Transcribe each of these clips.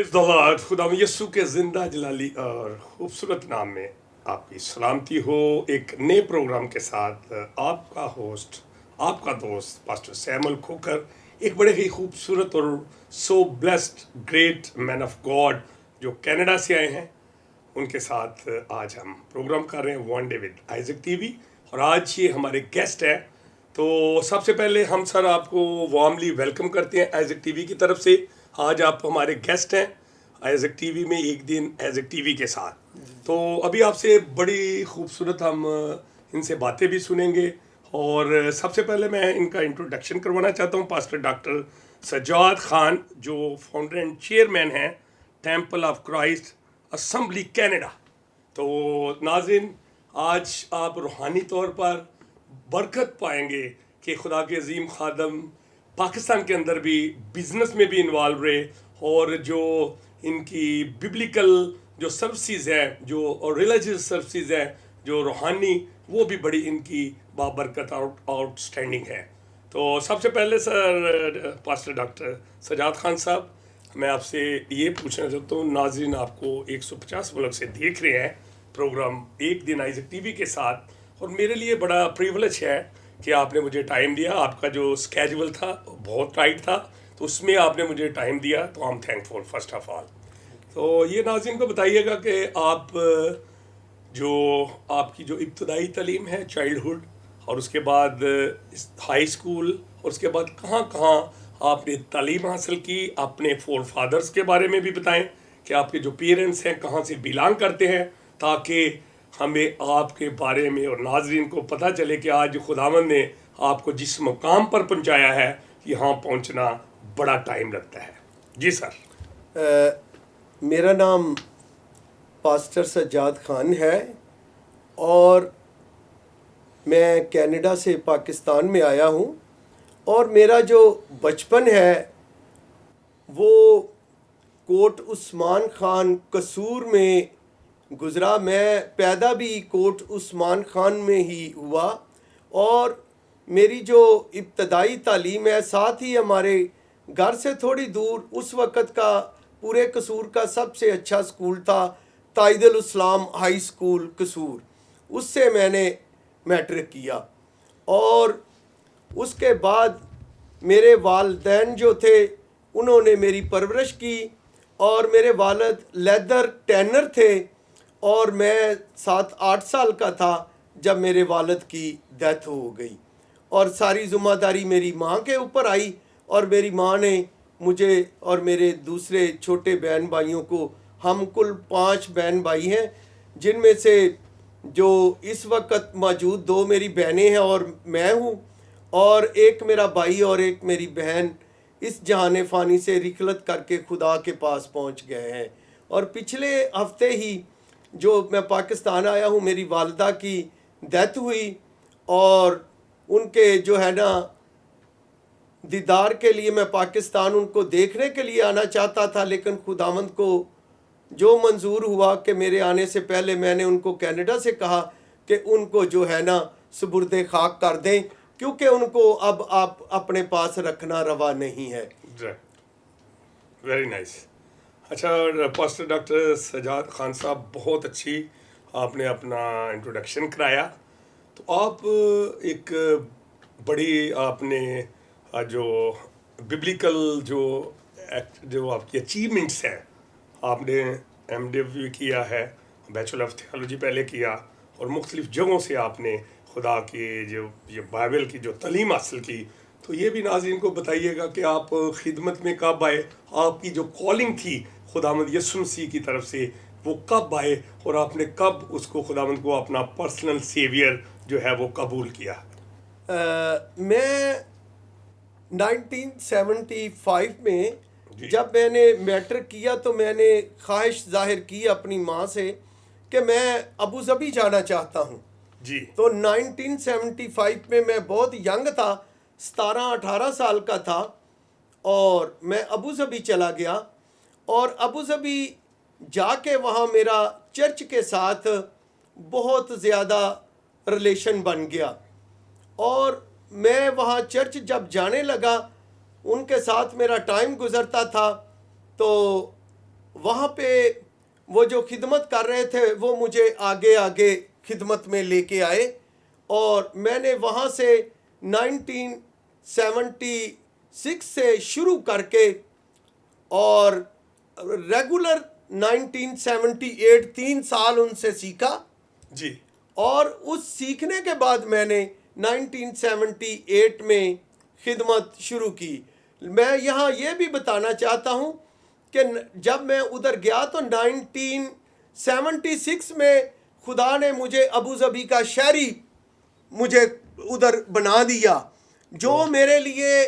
Praise the Lord. खुदा यीशु के जिंदा जलाली और खूबसूरत नाम में आपकी सलामती हो। एक नए प्रोग्राम के साथ आपका होस्ट, आपका दोस्त पास्टर सैमुअल खोकर, एक बड़े ही खूबसूरत और so blessed great man of God जो कनाडा से आए हैं, उनके साथ आज हम प्रोग्राम कर रहे हैं one day with Isaac TV. और आज ये हमारे गेस्ट हैं। तो सबसे पहले हम सर आपको वार्मली वेलकम करते हैं आइजक टीवी की तरफ से। आज आप हमारे गेस्ट हैं आइजक टीवी में, एक दिन आइजक टीवी के साथ। तो अभी आपसे बड़ी खूबसूरत हम इनसे बातें भी सुनेंगे। और सबसे पहले मैं इनका इंट्रोडक्शन करवाना चाहता हूँ। पास्टर डॉक्टर सजाद खान जो फाउंडर एंड चेयरमैन हैं temple of Christ assembly Canada. तो नाज़रीन, आज आप रूहानी तौर पर बरकत पाएंगे कि खुदा के अजीम खादम पाकिस्तान के अंदर भी बिजनेस में भी इन्वॉल्व रहे, और जो इनकी बिब्लिकल जो सर्विसेज है, जो रिलीजियस सर्विसेज है, जो रूहानी, वो भी बड़ी इनकी बाबरकत आउटस्टैंडिंग है। तो सबसे पहले sir pastor doctor Sajjad Khan साहब, मैं आपसे ये पूछना चाहता हूँ, नाज़रीन आपको 150 मुल्क से देख रहे हैं प्रोग्राम एक दिन आइजक टीवी के साथ, और मेरे लिए बड़ा प्रिविलेज है कि आपने मुझे टाइम दिया। आपका जो स्केड्यूल था बहुत टाइट था, तो उसमें आपने मुझे टाइम दिया, तो I am thankful first of all. तो ये नाज़रीन को बताइएगा कि आप जो आपकी जो इब्तदाई तालीम है चाइल्डहुड, और उसके बाद हाई स्कूल, और उसके बाद कहाँ कहाँ आपने तालीम हासिल की, अपने फोर फादर्स के बारे में भी बताएं कि आपके जो पेरेंट्स हैं कहाँ से बिलोंग करते हैं, ताकि हमें आपके बारे में और नाजरीन को पता चले कि आज खुदावंद ने आपको जिस मुकाम पर पहुंचाया है, यहाँ पहुंचना बड़ा टाइम लगता है। जी सर। मेरा नाम पास्टर सज्जाद खान है और मैं कनाडा से पाकिस्तान में आया हूँ। और मेरा जो बचपन है वो कोट उस्मान खान कसूर में गुज़रा। मैं पैदा भी कोट उस्मान खान में ही हुआ, और मेरी जो इब्तदाई तालीम है, साथ ही हमारे घर से थोड़ी दूर उस वक़्त का पूरे कसूर का सबसे अच्छा स्कूल था ताइदुल इस्लाम हाई स्कूल कसूर। उससे मैंने मैट्रिक किया, और उसके बाद मेरे वालिदैन जो थे उन्होंने मेरी परवरिश की। और मेरे वालिद लेदर टैनर थे, और मैं 7-8 साल का था जब मेरे वालिद की डेथ हो गई, और सारी ज़िम्मेदारी मेरी माँ के ऊपर आई। और मेरी माँ ने मुझे और मेरे दूसरे छोटे बहन भाइयों को, हम कुल 5 बहन भाई हैं, जिनमें से जो इस वक्त मौजूद 2 मेरी बहनें हैं और मैं हूँ, और एक मेरा भाई और एक मेरी बहन इस जहान फ़ानी से रिखलत करके खुदा के पास पहुँच गए हैं। और पिछले हफ्ते ही जो मैं पाकिस्तान आया हूँ, मेरी वालदा की डेथ हुई, और उनके जो है ना दीदार के लिए मैं पाकिस्तान उनको देखने के लिए आना चाहता था, लेकिन खुदावंद को जो मंजूर हुआ कि मेरे आने से पहले मैंने उनको कनाडा से कहा कि उनको जो है ना सुपुर्दे खाक कर दें, क्योंकि उनको अब आप अपने पास रखना रवा नहीं है। Very nice. अच्छा पास्टर डॉक्टर सजाद खान साहब, बहुत अच्छी आपने अपना इंट्रोडक्शन कराया। तो आप एक बड़ी आपने जो बिब्लिकल जो आपकी अचीवमेंट्स हैं, आपने एमडी भी किया है, बैचलर ऑफ थियोलॉजी पहले किया, और मुख्तलिफ जगहों से आपने खुदा की जो ये बाइबल की जो तालीम हासिल की। तो ये भी नाज़रीन को बताइएगा कि आप खिदमत में कब आए, आपकी जो कॉलिंग थी खुदावंद यीशु मसीह की तरफ से, वो कब आए, और आपने कब उसको खुदावंद को अपना पर्सनल सेवियर जो है वो कबूल किया। मैं 1975 में जब मैंने मैट्रिक किया तो मैंने ख्वाहिश जाहिर की अपनी माँ से कि मैं अबू धाबी जाना चाहता हूँ जी। तो 1975 में मैं बहुत यंग था, 17-18 साल का था, और मैं अबू धाबी चला गया। और अबू धाबी जाके वहाँ मेरा चर्च के साथ बहुत ज़्यादा रिलेशन बन गया, और मैं वहाँ चर्च जब जाने लगा उनके साथ मेरा टाइम गुज़रता था। तो वहाँ पे वो जो खिदमत कर रहे थे वो मुझे आगे आगे खिदमत में लेके आए, और मैंने वहाँ से 1976 से शुरू करके और रेगुलर 1978 3 साल उनसे सीखा। जी। और उस सीखने के बाद मैंने 1978 में खिदमत शुरू की। मैं यहाँ ये भी बताना चाहता हूँ कि जब मैं उधर गया तो 1976 में खुदा ने मुझे अबू धाबी का शहरी मुझे उधर बना दिया, जो मेरे लिए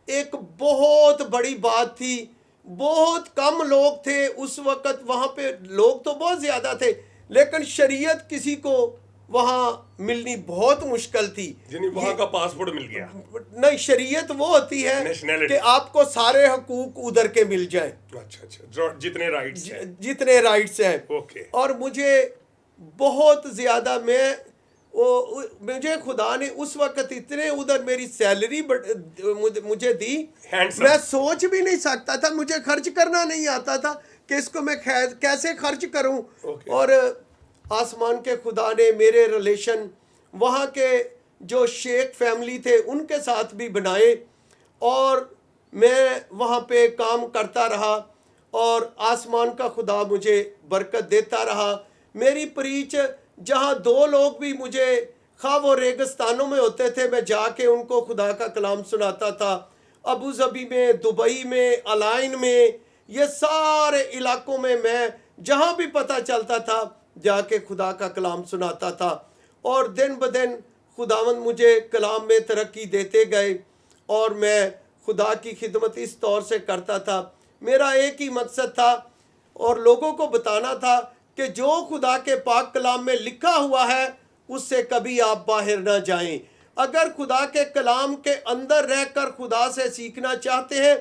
एक बहुत बड़ी बात थी। बहुत कम लोग थे उस वक़्त वहाँ पे, लोग तो बहुत ज़्यादा थे लेकिन शरीयत किसी को वहाँ मिलनी बहुत मुश्किल थी। यानी वहाँ का पासपोर्ट मिल गया? नहीं, शरीयत वो होती है नेशनैलिटी, कि आपको सारे हकूक उधर के मिल जाएं। अच्छा जो जितने राइट्स हैं, जितने राइट्स हैं। ओके। और मुझे बहुत ज़्यादा मुझे खुदा ने उस वक्त इतने उधर मेरी सैलरी मुझे दी, मैं सोच भी नहीं सकता था। मुझे खर्च करना नहीं आता था कि इसको मैं कैसे खर्च करूं। और आसमान के खुदा ने मेरे रिलेशन वहाँ के जो शेख फैमिली थे उनके साथ भी बनाए, और मैं वहाँ पे काम करता रहा, और आसमान का खुदा मुझे बरकत देता रहा। मेरी प्रीच जहाँ 2 लोग भी मुझे, खा वो रेगिस्तानों में होते थे, मैं जाके उनको खुदा का कलाम सुनाता था। अबू धाबी में, दुबई में, अलाइन में, ये सारे इलाकों में मैं जहाँ भी पता चलता था जाके खुदा का कलाम सुनाता था। और दिन ब दिन खुदावंद मुझे कलाम में तरक्की देते गए, और मैं खुदा की खिदमत इस तौर से करता था। मेरा एक ही मकसद था और लोगों को बताना था कि जो खुदा के पाक कलाम में लिखा हुआ है उससे कभी आप बाहर ना जाएं। अगर खुदा के कलाम के अंदर रहकर खुदा से सीखना चाहते हैं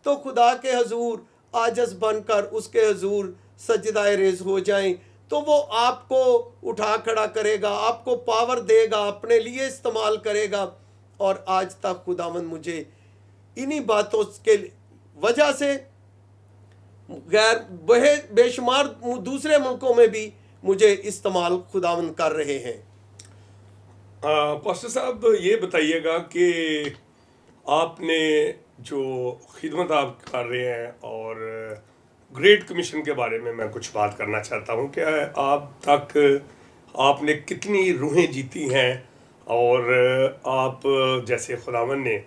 तो खुदा के हजूर आजज बनकर उसके हजूर सजदाए रेज़ हो जाएं, तो वो आपको उठा खड़ा करेगा, आपको पावर देगा, अपने लिए इस्तेमाल करेगा। और आज तक खुदावंद मुझे इन्हीं बातों के वजह से गैर बेशुमार दूसरे मुल्कों में भी मुझे इस्तेमाल खुदावंद कर रहे हैं। पास्टर साहब ये बताइएगा कि आपने जो खिदमत आप कर रहे हैं और ग्रेट कमीशन के बारे में मैं कुछ बात करना चाहता हूँ कि आप तक आपने कितनी रूहें जीती हैं, और आप जैसे खुदावन ने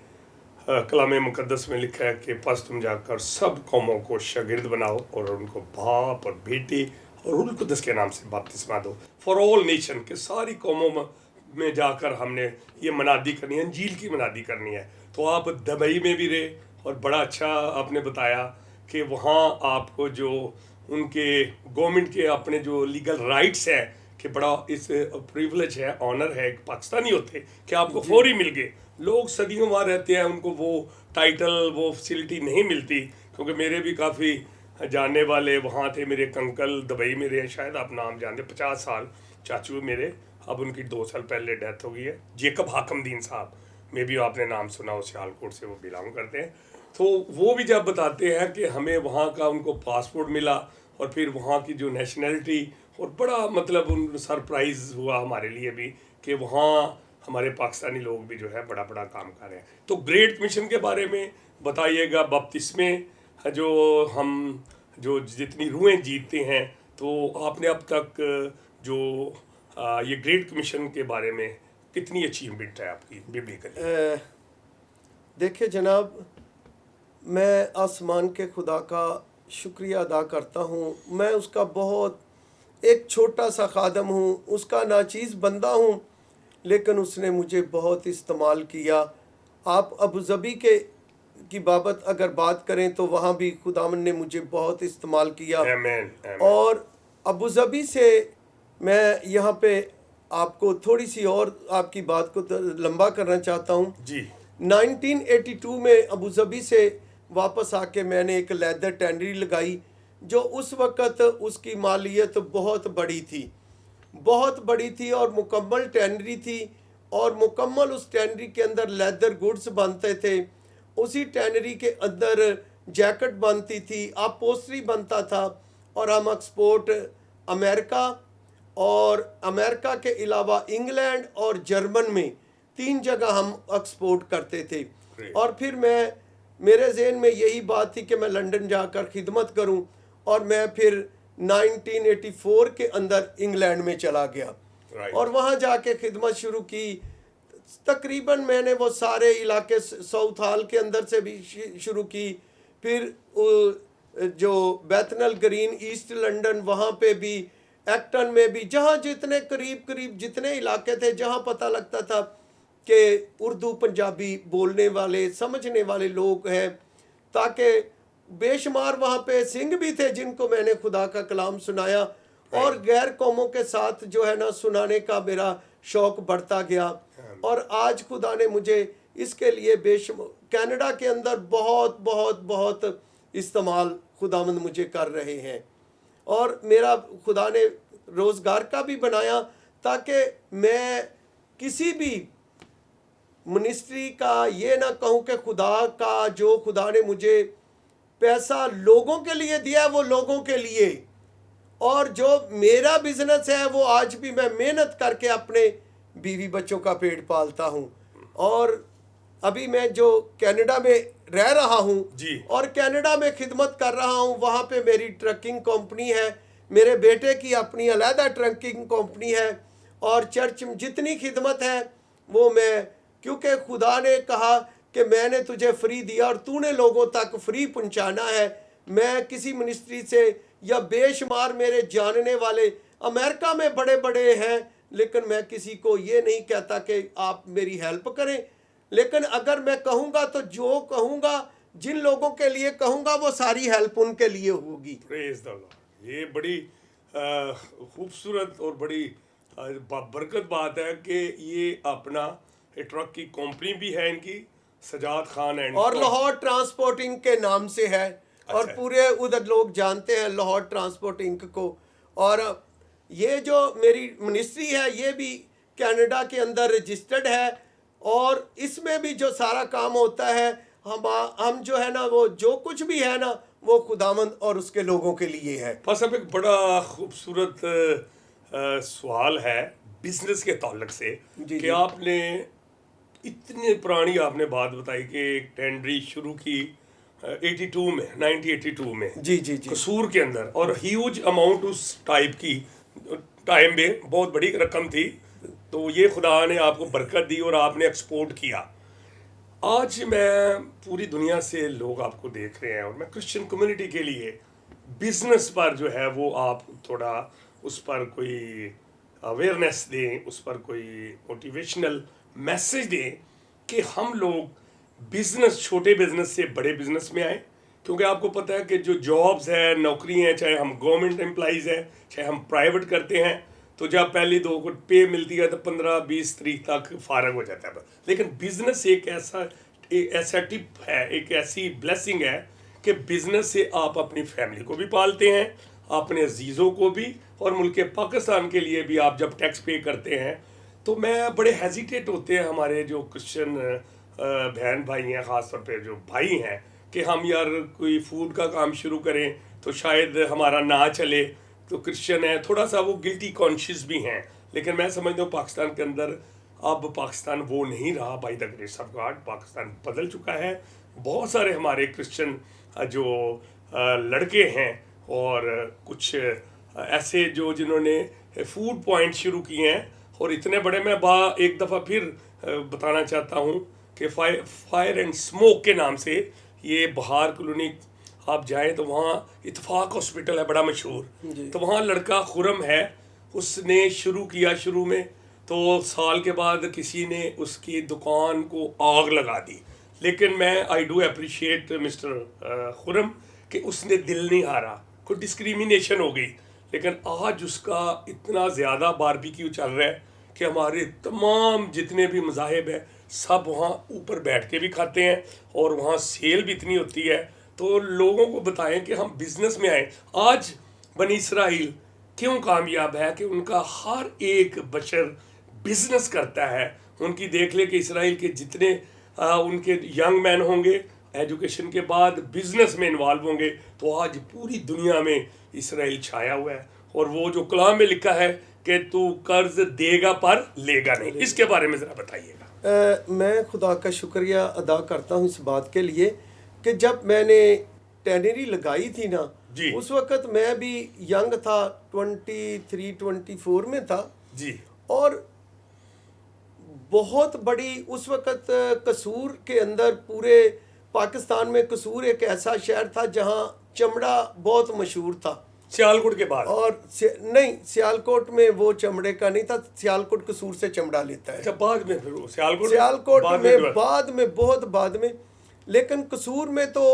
कलाम मुकद्दस में लिखा है कि बस तुम जाकर सब कौमों को शागिर्द बनाओ और उनको बाप और बेटे और रूह कुद्दस के नाम से बपतिस्मा दो, फॉर ऑल नेशन, के सारी कौमों में जाकर हमने ये मनादी करनी है, इंजील की मनादी करनी है। तो आप दुबई में भी रहे और बड़ा अच्छा आपने बताया कि वहाँ आपको जो उनके गवर्नमेंट के अपने जो लीगल राइट्स हैं कि बड़ा इस प्रिविलेज है, ऑनर है, पाकिस्तानी होते कि आपको फौरी मिल गए। लोग सदियों वहाँ रहते हैं, उनको वो टाइटल, वो फैसिलिटी नहीं मिलती। क्योंकि मेरे भी काफ़ी जानने वाले वहाँ थे, मेरे एक अंकल दुबई में रहे, शायद आप नाम जानते, 50 साल चाचू मेरे, अब उनकी 2 साल पहले डेथ हो गई है, जेकब हाकमदीन साहब, मे भी आपने नाम सुना हो, सियालकोट से वो बिलोंग करते हैं। तो वो भी जब बताते हैं कि हमें वहाँ का उनको पासपोर्ट मिला और फिर वहाँ की जो नेशनैलिटी, और बड़ा मतलब उन सरप्राइज़ हुआ हमारे लिए भी कि वहाँ हमारे पाकिस्तानी लोग भी जो है बड़ा बड़ा काम कर रहे हैं। तो ग्रेट मिशन के बारे में बताइएगा, बपतिस्मे जो हम जो जितनी रूहें जीतते हैं, तो आपने अब तक जो ये ग्रेट कमीशन के बारे में कितनी अचीवमेंट है आपकी बिब्लिकली? देखिए जनाब, मैं आसमान के खुदा का शुक्रिया अदा करता हूँ। मैं उसका बहुत एक छोटा सा खादम हूँ, उसका नाचीज़ बंदा हूँ, लेकिन उसने मुझे बहुत इस्तेमाल किया। आप अबू धाबी की बाबत अगर बात करें तो वहाँ भी खुदावन ने मुझे बहुत इस्तेमाल किया। आमीन, आमीन। और अबू धाबी से मैं यहाँ पे आपको थोड़ी सी और आपकी बात को लंबा करना चाहता हूँ जी। 1982 में अबू धाबी से वापस आके मैंने एक लेदर टैनरी लगाई, जो उस वक़्त उसकी मालियत बहुत बड़ी थी, बहुत बड़ी थी, और मुकम्मल टैनरी थी, और मुकम्मल उस टैनरी के अंदर लेदर गुड्स बनते थे। उसी टैनरी के अंदर जैकेट बनती थी, अपहोल्स्ट्री बनता था, और हम एक्सपोर्ट अमेरिका और अमेरिका के अलावा इंग्लैंड और जर्मन में 3 जगह हम एक्सपोर्ट करते थे। Great. और फिर मेरे जहन में यही बात थी कि मैं लंदन जाकर खिदमत करूं, और मैं फिर 1984 के अंदर इंग्लैंड में चला गया। Right. और वहां जाके खिदमत शुरू की। तकरीबन मैंने वो सारे इलाके साउथ हॉल के अंदर से भी शुरू की, फिर जो बैतनल ग्रीन ईस्ट लंदन वहाँ पे भी, एक्टन में भी, जहाँ जितने करीब जितने इलाके थे जहाँ पता लगता था कि उर्दू पंजाबी बोलने वाले समझने वाले लोग हैं, ताकि बेशुमार वहाँ पे सिंह भी थे जिनको मैंने खुदा का कलाम सुनाया, और गैर कौमों के साथ जो है ना सुनाने का मेरा शौक बढ़ता गया। और आज खुदा ने मुझे इसके लिए कनाडा के अंदर बहुत बहुत बहुत इस्तेमाल खुदावंद मुझे कर रहे हैं। और मेरा खुदा ने रोज़गार का भी बनाया, ताकि मैं किसी भी मिनिस्ट्री का ये ना कहूँ कि खुदा का जो खुदा ने मुझे पैसा लोगों के लिए दिया है वो लोगों के लिए, और जो मेरा बिजनेस है वो आज भी मैं मेहनत करके अपने बीवी बच्चों का पेट पालता हूँ। और अभी मैं जो कनाडा में रह रहा हूँ जी। और कनाडा में खिदमत कर रहा हूँ, वहाँ पे मेरी ट्रकिंग कंपनी है, मेरे बेटे की अपनी अलहदा ट्रकिंग कंपनी है, और चर्च में जितनी खिदमत है वो मैं, क्योंकि खुदा ने कहा कि मैंने तुझे फ्री दिया और तूने लोगों तक फ्री पहुंचाना है। मैं किसी मिनिस्ट्री से या बेशुमार मेरे जानने वाले अमेरिका में बड़े बड़े हैं, लेकिन मैं किसी को ये नहीं कहता कि आप मेरी हेल्प करें, लेकिन अगर मैं कहूँगा तो जो कहूँगा, जिन लोगों के लिए कहूँगा वो सारी हेल्प उनके लिए होगी। Praise the Lord. ये बड़ी खूबसूरत और बड़ी बरकत बात है कि ये अपना ट्रक की कंपनी भी है इनकी, सजाद खान एंड, और लाहौर ट्रांसपोर्टिंग के नाम से है। और अच्छा। पूरे उधर लोग जानते हैं लाहौर ट्रांसपोर्टिंग को। और ये जो मेरी मिनिस्ट्री है ये भी कनाडा के अंदर रजिस्टर्ड है, और इसमें भी जो सारा काम होता है हम जो है ना वो जो कुछ भी है ना वो खुदावंद और उसके लोगों के लिए है। बस अब एक बड़ा खूबसूरत सवाल है बिजनेस के ताल्लुक से जी, कि जी। आपने इतनी पुरानी आपने बात बताई कि एक टेंडरी शुरू की 82 में, 1982 में, जी जी जी कसूर के अंदर, और ह्यूज अमाउंट उस टाइप की टाइम में बहुत बड़ी रकम थी। तो ये खुदा ने आपको बरकत दी और आपने एक्सपोर्ट किया। आज मैं पूरी दुनिया से लोग आपको देख रहे हैं, और मैं क्रिश्चियन कम्युनिटी के लिए बिजनेस पर जो है वो आप थोड़ा उस पर कोई अवेयरनेस दें, उस पर कोई मोटिवेशनल मैसेज दें कि हम लोग बिजनेस, छोटे बिजनेस से बड़े बिजनेस में आए। क्योंकि आपको पता है कि जो जॉब्स है, नौकरी हैं, चाहे हम गवर्नमेंट एम्प्लॉइज़ हैं चाहे हम प्राइवेट करते हैं, तो जब पहली 2 को पे मिलती है तो 15-20 तारीख तक फारग हो जाता है। लेकिन बिजनेस एक ऐसा टिप है, एक ऐसी ब्लेसिंग है कि बिजनेस से आप अपनी फैमिली को भी पालते हैं, अपने अजीज़ों को भी, और मुल्क पाकिस्तान के लिए भी आप जब टैक्स पे करते हैं तो मैं बड़े हेजिटेट होते हैं हमारे जो क्रिश्चियन बहन भाई हैं, ख़ासतौर पे जो भाई हैं, कि हम यार कोई फूड का काम शुरू करें तो शायद हमारा ना चले, तो क्रिश्चियन है, थोड़ा सा वो गिल्टी कॉन्शियस भी हैं। लेकिन मैं समझता हूँ पाकिस्तान के अंदर अब पाकिस्तान वो नहीं रहा। By the grace of God Pakistan बदल चुका है। बहुत सारे हमारे क्रिश्चियन जो लड़के हैं और कुछ ऐसे जो जिन्होंने फूड पॉइंट शुरू किए हैं, और इतने बड़े, मैं एक दफ़ा फिर बताना चाहता हूँ कि फायर एंड स्मोक के नाम से ये बहार कॉलोनी आप जाएं तो वहाँ इत्तेफाक हॉस्पिटल है बड़ा मशहूर, तो वहाँ लड़का खुरम है, उसने शुरू किया शुरू में, तो साल के बाद किसी ने उसकी दुकान को आग लगा दी। लेकिन मैं I do appreciate mister Khurram कि उसने दिल नहीं हारा, कोई डिस्क्रिमिनेशन हो गई, लेकिन आज उसका इतना ज़्यादा बारबेक्यू चल रहा है कि हमारे तमाम जितने भी मज़ाहिब हैं सब वहाँ ऊपर बैठ के भी खाते हैं, और वहाँ सेल भी इतनी होती है। तो लोगों को बताएं कि हम बिज़नेस में आए। आज बनी इसराइल क्यों कामयाब है कि उनका हर एक बशर बिज़नेस करता है। उनकी देख ले कि इसराइल के जितने उनके यंग मैन होंगे एजुकेशन के बाद बिज़नेस में इन्वॉल्व होंगे, तो आज पूरी दुनिया में इसराइल छाया हुआ है, और वो जो कलाम में लिखा है कि तू कर्ज देगा पर लेगा नहीं, इसके बारे में ज़रा बताइएगा। मैं खुदा का शुक्रिया अदा करता हूँ इस बात के लिए कि जब मैंने टैनरी लगाई थी ना, जी। उस वक़्त मैं भी यंग था, 23-24 में था जी। और बहुत बड़ी उस वक़्त कसूर के अंदर पूरे पाकिस्तान में कसूर एक ऐसा शहर था जहाँ चमड़ा बहुत मशहूर था। सियालकोट के बाद? और नहीं, सियालकोट में वो चमड़े का नहीं था, सियालकोट कसूर से चमड़ा लेता है। अच्छा, बाद में फिर वो सियालकोट में बाद में बहुत बाद में, लेकिन कसूर में तो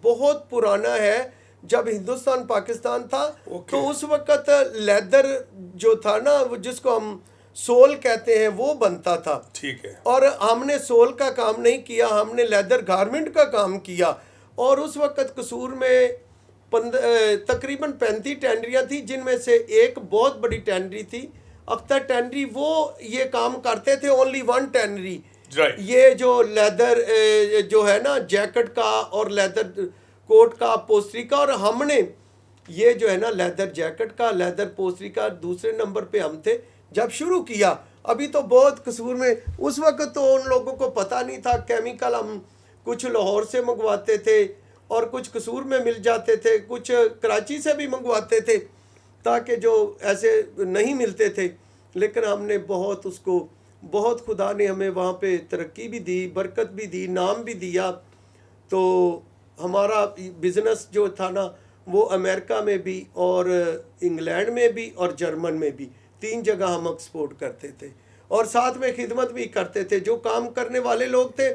बहुत पुराना है। जब हिंदुस्तान पाकिस्तान था तो उस वक़्त लेदर जो था ना, वो जिसको हम सोल कहते हैं, वो बनता था। ठीक है। और हमने सोल का काम नहीं किया, हमने लेदर गारमेंट का काम किया। और उस वक़्त कसूर में तकरीबन 35 टैंडरियाँ थी, जिनमें से एक बहुत बड़ी टैंडरी थी, अख्तर टैंडरी। वो ये काम करते थे, ओनली वन टैंडरी। ये जो लेदर जो है ना, जैकेट का और लेदर कोट का, पोस्टरी का, और हमने ये जो है ना लेदर जैकेट का, लेदर पोस्टरी का दूसरे नंबर पे हम थे जब शुरू किया। अभी तो बहुत कसूर में, उस वक्त तो उन लोगों को पता नहीं था। केमिकल हम कुछ लाहौर से मंगवाते थे और कुछ कसूर में मिल जाते थे, कुछ कराची से भी मंगवाते थे, ताकि जो ऐसे नहीं मिलते थे। लेकिन हमने बहुत उसको, बहुत खुदा ने हमें वहाँ पे तरक्की भी दी, बरकत भी दी, नाम भी दिया। तो हमारा बिज़नेस जो था ना, वो अमेरिका में भी और इंग्लैंड में भी और जर्मन में भी, 3 जगह हम एक्सपोर्ट करते थे और साथ में खिदमत भी करते थे। जो काम करने वाले लोग थे,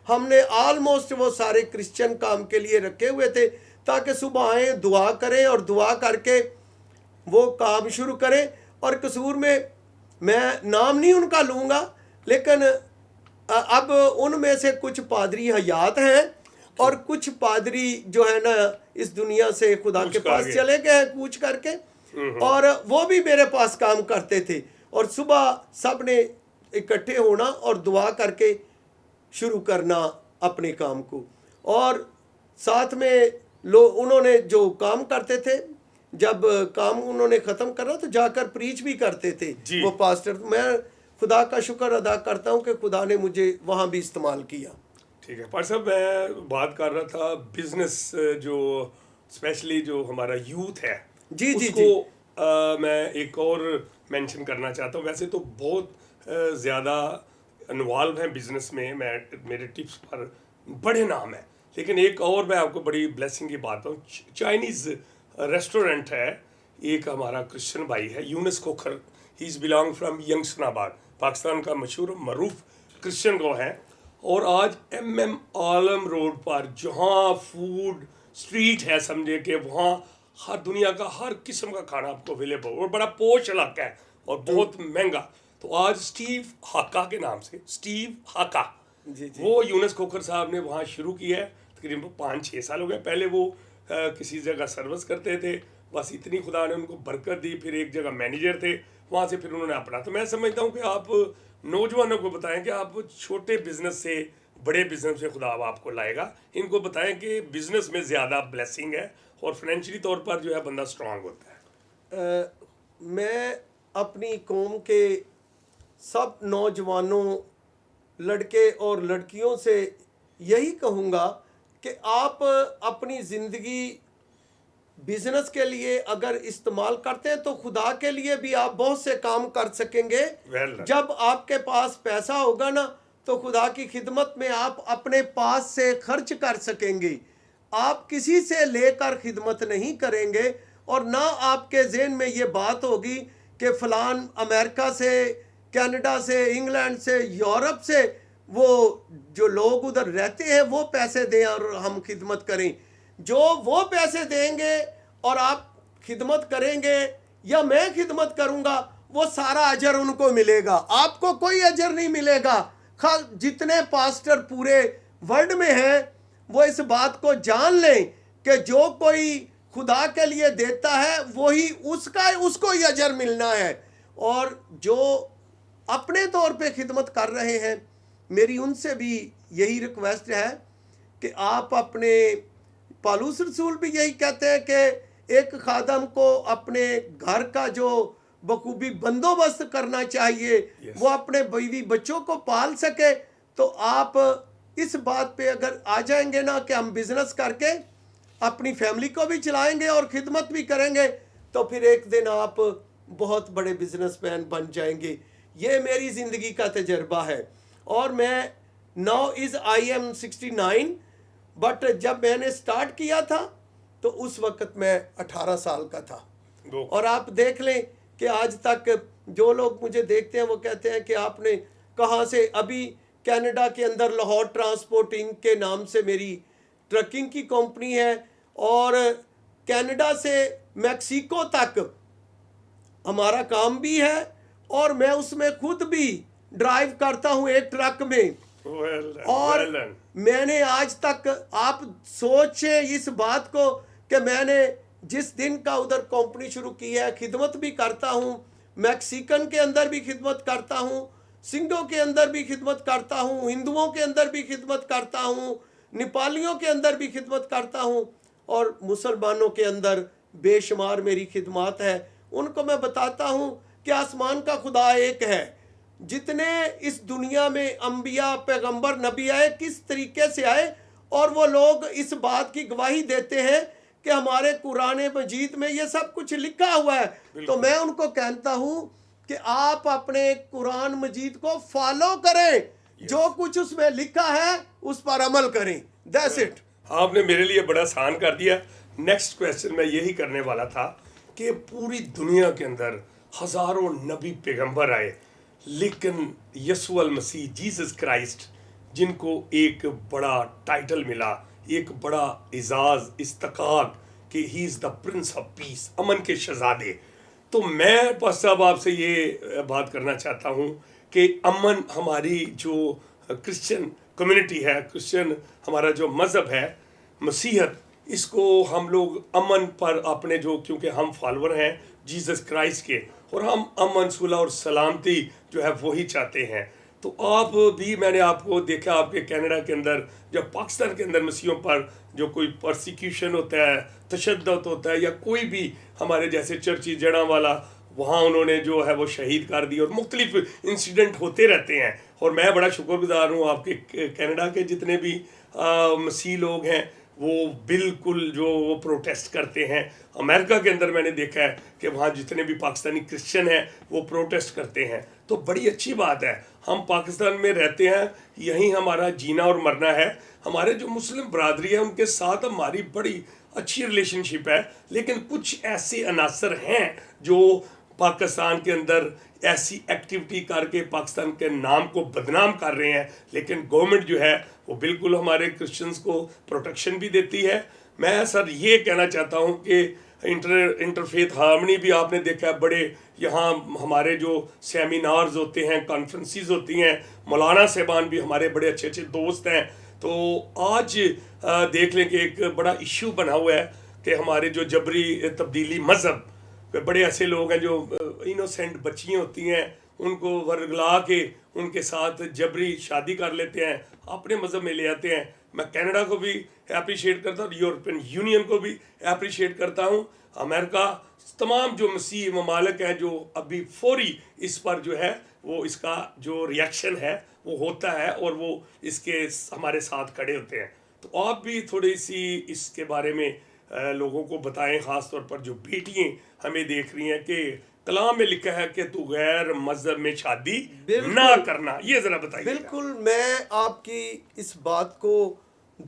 हमने ऑलमोस्ट वो सारे क्रिश्चियन काम के लिए रखे हुए थे, ताकि सुबह आए, दुआ करें और दुआ करके वो काम शुरू करें। और कसूर में मैं नाम नहीं उनका लूँगा, लेकिन अब उनमें से कुछ पादरी हयात हैं और कुछ पादरी जो है ना इस दुनिया से खुदा के पास चले गए हैं कूच करके, और वो भी मेरे पास काम करते थे। और सुबह सब ने इकट्ठे होना और दुआ करके शुरू करना अपने काम को। और साथ में उन्होंने जो काम करते थे, जब काम उन्होंने ख़त्म करना तो जाकर प्रीच भी करते थे वो पास्टर। मैं खुदा का शुक्र अदा करता हूँ कि खुदा ने मुझे वहाँ भी इस्तेमाल किया। ठीक है पर साहब, मैं बात कर रहा था बिजनेस, जो स्पेशली जो हमारा यूथ है, जी उसको जी जी। मैं एक और मेंशन करना चाहता हूँ। वैसे तो बहुत ज़्यादा इन्वॉल्व हैं बिजनेस में, मेरे टिप्स पर बड़े नाम हैं, लेकिन एक और मैं आपको बड़ी ब्लेसिंग की बात हूँ। चाइनीज़ रेस्टोरेंट है, एक हमारा क्रिश्चियन भाई है Yunus Khokhar, he is belong from Youngstonabad, Pakistan का मशहूर मरूफ क्रिश्चियन को है। और आज MM आलम रोड पर जहाँ फूड स्ट्रीट है, समझे कि वहाँ हर दुनिया का हर किस्म का खाना आपको अवेलेबल, और बड़ा पोश इलाका है और बहुत महंगा। तो आज स्टीव हाका के नाम से, स्टीव हाका, वो यूनुस खोखर साहब ने वहाँ शुरू किया है। तकरीबन 5-6 साल हो गए। पहले वो किसी जगह सर्विस करते थे, बस इतनी खुदा ने उनको बरकत दी। फिर एक जगह मैनेजर थे, वहाँ से फिर उन्होंने अपना। तो मैं समझता हूँ कि आप नौजवानों को बताएं कि आप छोटे बिजनेस से बड़े बिजनेस में खुदा आपको लाएगा। इनको बताएं कि बिजनेस में ज़्यादा ब्लेसिंग है और फाइनेंशियली तौर पर जो है बंदा स्ट्रांग होता है। मैं अपनी कौम के सब नौजवानों, लड़के और लड़कियों से यही कहूँगा कि आप अपनी ज़िंदगी बिजनेस के लिए अगर इस्तेमाल करते हैं तो खुदा के लिए भी आप बहुत से काम कर सकेंगे। जब आपके पास पैसा होगा ना, तो खुदा की खिदमत में आप अपने पास से खर्च कर सकेंगे। आप किसी से लेकर खिदमत नहीं करेंगे, और ना आपके ज़हन में ये बात होगी कि फ़लान अमेरिका से, कनाडा से, इंग्लैंड से, यूरोप से वो जो लोग उधर रहते हैं वो पैसे दें और हम खिदमत करें। जो वो पैसे देंगे और आप खिदमत करेंगे या मैं खिदमत करूंगा, वो सारा अजर उनको मिलेगा, आपको कोई अजर नहीं मिलेगा। जितने पास्टर पूरे वर्ल्ड में हैं वो इस बात को जान लें कि जो कोई खुदा के लिए देता है वही उसको ही अजर मिलना है। और जो अपने तौर पे खिदमत कर रहे हैं, मेरी उनसे भी यही रिक्वेस्ट है कि आप अपने, पौलुस रसूल भी यही कहते हैं कि एक खादम को अपने घर का जो बखूबी बंदोबस्त करना चाहिए, Yes. वो अपने बीवी बच्चों को पाल सके, तो आप इस बात पे अगर आ जाएंगे ना कि हम बिजनेस करके अपनी फैमिली को भी चलाएंगे और खिदमत भी करेंगे, तो फिर एक दिन आप बहुत बड़े बिजनेसमैन बन जाएंगे। ये मेरी ज़िंदगी का तजर्बा है। और मैं now is I am 69, but जब मैंने स्टार्ट किया था तो उस वक्त मैं 18 साल का था। वो और आप देख लें कि आज तक जो लोग मुझे देखते हैं वो कहते हैं कि आपने कहाँ से, अभी कनाडा के अंदर लाहौर ट्रांसपोर्टिंग के नाम से मेरी ट्रकिंग की कंपनी है, और कनाडा से मैक्सिको तक हमारा काम भी है, और मैं उसमें खुद भी ड्राइव करता हूँ एक ट्रक में। well done, और well done. मैंने आज तक, आप सोचे इस बात को कि मैंने जिस दिन का उधर कंपनी शुरू की है, खिदमत भी करता हूँ, मैक्सिकन के अंदर भी खिदमत करता हूँ, सिंधों के अंदर भी खिदमत करता हूँ, हिंदुओं के अंदर भी खिदमत करता हूँ, नेपालियों के अंदर भी खिदमत करता हूँ, और मुसलमानों के अंदर बेशुमार मेरी खिदमत है। उनको मैं बताता हूँ कि आसमान का खुदा एक है। जितने इस दुनिया में अंबिया, पैगंबर, नबी आए, किस तरीके से आए, और वो लोग इस बात की गवाही देते हैं कि हमारे कुरान मजीद में ये सब कुछ लिखा हुआ है। तो मैं उनको कहता हूँ कि आप अपने कुरान मजीद को फॉलो करें, जो कुछ उसमें लिखा है उस पर अमल करें। That's it. आपने मेरे लिए बड़ा आसान कर दिया। नेक्स्ट क्वेश्चन मैं यही करने वाला था कि पूरी दुनिया के अंदर हजारों नबी पैगंबर आए, लेकिन यीशु अल मसीह, जीसस क्राइस्ट, जिनको एक बड़ा टाइटल मिला, एक बड़ा इजाज़, इस्तकाक कि he is the prince of peace, अमन के शहजादे। तो मैं बस अब आपसे ये बात करना चाहता हूँ कि अमन, हमारी जो क्रिश्चियन कम्युनिटी है, क्रिश्चियन हमारा जो मज़हब है, मसीहत, इसको हम लोग अमन पर अपने जो, क्योंकि हम फॉलोअर हैं जीसस क्राइस्ट के, और हम अमन, सुलह और सलामती जो है वही चाहते हैं। तो आप भी, मैंने आपको देखा आपके कनाडा के अंदर, जब पाकिस्तान के अंदर मसीहों पर जो कोई परसिक्यूशन होता है, तशद्दुद होता है, या कोई भी हमारे जैसे चर्ची जड़ांवाला, वहाँ उन्होंने जो है वो शहीद कर दी, और मुख्तलिफ इंसिडेंट होते रहते हैं। और मैं बड़ा शुक्रगुजार हूँ आपके कनाडा के जितने भी मसीह लोग हैं, वो बिल्कुल जो वो प्रोटेस्ट करते हैं। अमेरिका के अंदर मैंने देखा है कि वहाँ जितने भी पाकिस्तानी क्रिश्चियन हैं वो प्रोटेस्ट करते हैं। तो बड़ी अच्छी बात है, हम पाकिस्तान में रहते हैं, यहीं हमारा जीना और मरना है। हमारे जो मुस्लिम बरादरी है उनके साथ हमारी बड़ी अच्छी रिलेशनशिप है, लेकिन कुछ ऐसे अनासर हैं जो पाकिस्तान के अंदर ऐसी एक्टिविटी करके पाकिस्तान के नाम को बदनाम कर रहे हैं। लेकिन गवर्नमेंट जो है वो बिल्कुल हमारे क्रिश्चियंस को प्रोटेक्शन भी देती है। मैं सर ये कहना चाहता हूँ कि इंटरफेथ हार्मनी भी आपने देखा है, बड़े यहाँ हमारे जो सेमिनार्स होते हैं, कॉन्फ्रेंसेस होती हैं, मौलाना साहबान भी हमारे बड़े अच्छे अच्छे दोस्त हैं। तो आज देख लें कि एक बड़ा इश्यू बना हुआ है कि हमारे जो जबरी तब्दीली मज़हब, बड़े ऐसे लोग हैं जो इनोसेंट बच्चियाँ होती हैं, उनको वर्गला के उनके साथ जबरी शादी कर लेते हैं, अपने मज़हब में ले आते हैं। मैं कनाडा को भी अप्रिशिएट करता हूँ, यूरोपियन यूनियन को भी अप्रिशिएट करता हूँ, अमेरिका, तमाम जो मसीह ममालिक हैं जो अभी फौरी इस पर जो है वो इसका जो रिएक्शन है वो होता है, और वो इसके हमारे साथ खड़े होते हैं। तो आप भी थोड़ी सी इसके बारे में लोगों को बताएं, ख़ास तौर पर जो बेटियां हमें देख रही हैं कि कलाम में लिखा है कि तू गैर मजहब में शादी ना करना, ये ज़रा बताइए। बिल्कुल, मैं आपकी इस बात को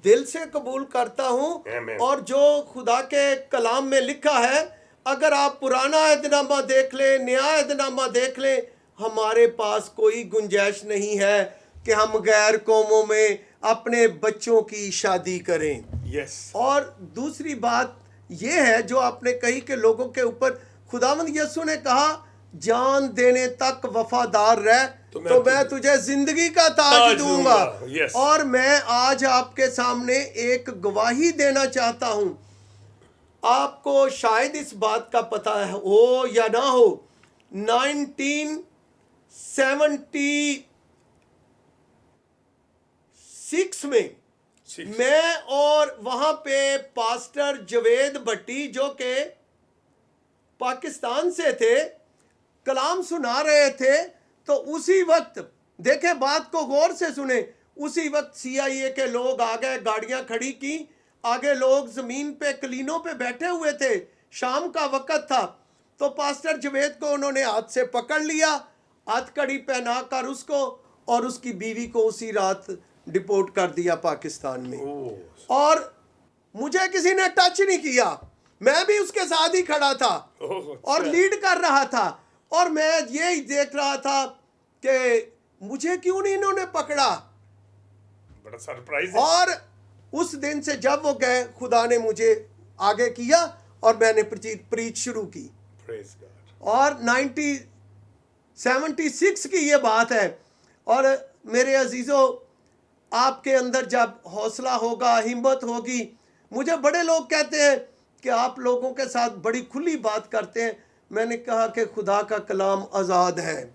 दिल से कबूल करता हूँ, और जो खुदा के कलाम में लिखा है, अगर आप पुराना अहदनामा देख लें, नया अहदनामा देख लें, हमारे पास कोई गुंजाइश नहीं है कि हम गैर कौमों में अपने बच्चों की शादी करें। यस। और दूसरी बात यह है जो आपने कही कि लोगों के ऊपर खुदावंद यीशु ने कहा जान देने तक वफादार रह तो मैं तुझे जिंदगी का ताज दूंगा। yes. और मैं आज आपके सामने एक गवाही देना चाहता हूं। आपको शायद इस बात का पता हो या ना हो, 1976 में Six. मैं और वहां पे पास्टर जवेद भट्टी जो के पाकिस्तान से थे कलाम सुना रहे थे, तो उसी वक्त देखे, बात को गौर से सुने, उसी वक्त CIA के लोग आ गए, गाड़ियां खड़ी की, आगे लोग जमीन पे कलीनों पे बैठे हुए थे, शाम का वक्त था। तो पास्टर जवेद को उन्होंने हाथ से पकड़ लिया, हथकड़ी पहना कर उसको और उसकी बीवी को उसी रात डिपोर्ट कर दिया पाकिस्तान में। ओह, और मुझे किसी ने टच नहीं किया, मैं भी उसके साथ ही खड़ा था ओह, और अच्छा। लीड कर रहा था, और मैं यही देख रहा था कि मुझे क्यों नहीं इन्होंने पकड़ा। बड़ा सरप्राइज है। और उस दिन से जब वो गए, खुदा ने मुझे आगे किया और मैंने प्रीच शुरू की। Praise God. और 1976 की ये बात है। और मेरे अजीज़ों, आपके अंदर जब हौसला होगा, हिम्मत होगी, मुझे बड़े लोग कहते हैं कि आप लोगों के साथ बड़ी खुली बात करते हैं। मैंने कहा कि खुदा का कलाम आज़ाद है,